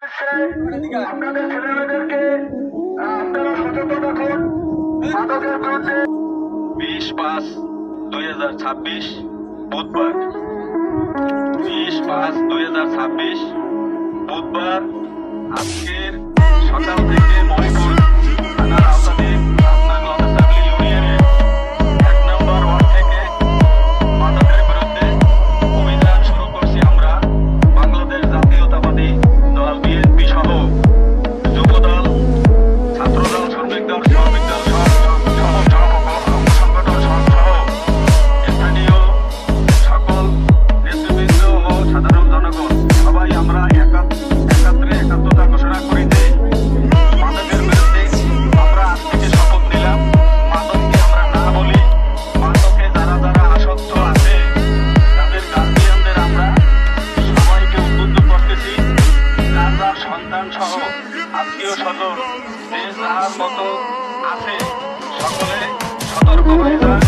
আপনাদের ছেলেমেয়েদেরকে আপনারা সচেতন রাখুন মাদকের বিরুদ্ধে। 20/5/2026 বুধবার, 20/5/2026 বুধবার আজকের সকাল থেকে মহিপুর থানার আওতাধীন আপনার লতাশালী ইউনিয়নের 1 নম্বর ওয়ার্ড থেকে মাদকের বিরুদ্ধে অভিযান শুরু করছি আমরা। বাংলাদেশ জাতীয়তাবাদী দল বিএনপি সহ যুবদল, ছাত্রদল, শ্রমিক দল, শ্রমিক দল সংগঠন সহ স্থানীয় সকল নেতৃবৃন্দ ও সাধারণ জনগণ সবাই আমরা একাত্মতা ঘোষণা করি যে মাদকের বিরুদ্ধে আমরা আজ থেকে শপথ নিলাম। মাদককে আমরা না বলি। মাদকে যারা যারা আসক্ত আছে তাদের গার্জিয়ানদের আমরা সবাইকে উদ্বুদ্ধ করতেছি, যার যার সন্তান সহ আত্মীয় স্বজন যে যার মতো আছে সকলে সতর্ক হয়ে যান।